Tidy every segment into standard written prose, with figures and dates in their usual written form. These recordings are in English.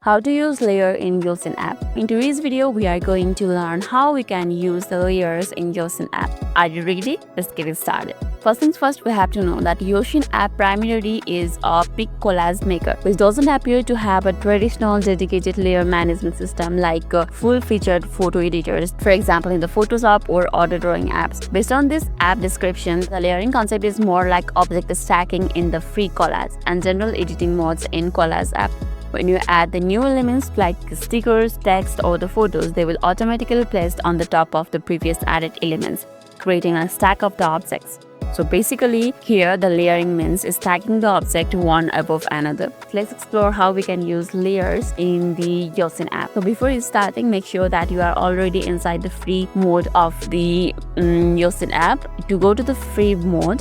How to use layer in Yoshion app. In today's video, we are going to learn how we can use the layers in Yoshion app. Are you ready? Let's get it started. First things first, we have to know that Yoshion app primarily is a big collage maker, which doesn't appear to have a traditional dedicated layer management system like full-featured photo editors, for example in the Photoshop or other drawing apps. Based on this app description, the layering concept is more like object stacking in the free Collage and general editing modes in Collage app. When you add the new elements like stickers, text, or the photos, they will automatically be placed on the top of the previous added elements, creating a stack of the objects. So basically, here the layering means stacking the object one above another. Let's explore how we can use layers in the Yoshion app. So before starting, make sure that you are already inside the free mode of the Yoshion app. To go to the free mode,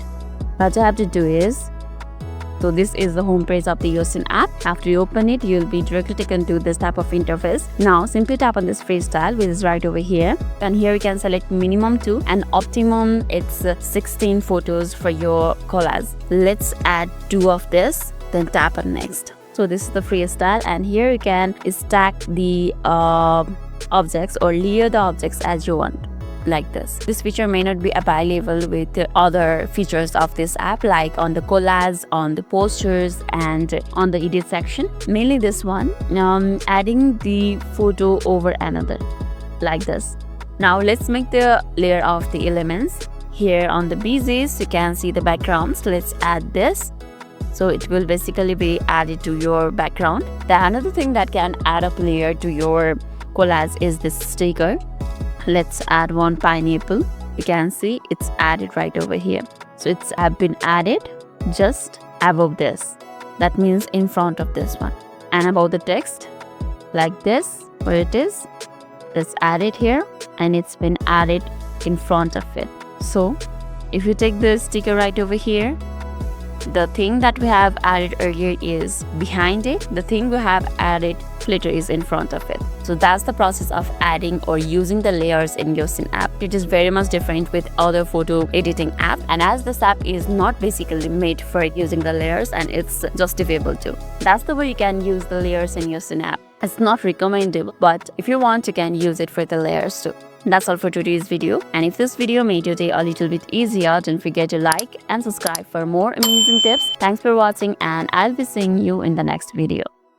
what you have to do is, so this is the home page of the Yoshion app. After you open it, you'll be directly taken to this type of interface. Now simply tap on this freestyle, which is right over here. And here you can select minimum 2 and optimum it's 16 photos for your collage. Let's add 2 of this, then tap on next. So this is the freestyle, and here you can stack the objects or layer the objects as you want. Like this. This feature may not be available with the other features of this app, like on the collage, on the posters, and on the edit section. Mainly this one, adding the photo over another, like this. Now let's make the layer of the elements. Here on the BZs, you can see the backgrounds. Let's add this. So it will basically be added to your background. The another thing that can add up layer to your collage is this sticker. Let's add one pineapple. You can see it's added right over here. So it's have been added just above this. That means in front of this one. And above the text, like this, where it is, let's add it here, and it's been added in front of it. So if you take the sticker right over here, the thing that we have added earlier is behind it. The thing we have added later is in front of it. So that's the process of adding or using the layers in Yoshion app. It is very much different with other photo editing app, and as this app is not basically made for using the layers, and it's justifiable too. That's the way you can use the layers in Yoshion app. It's not recommendable, but if you want, you can use it for the layers too. That's all for today's video, and if this video made your day a little bit easier, don't forget to like and subscribe for more amazing tips. Thanks for watching, and I'll be seeing you in the next video.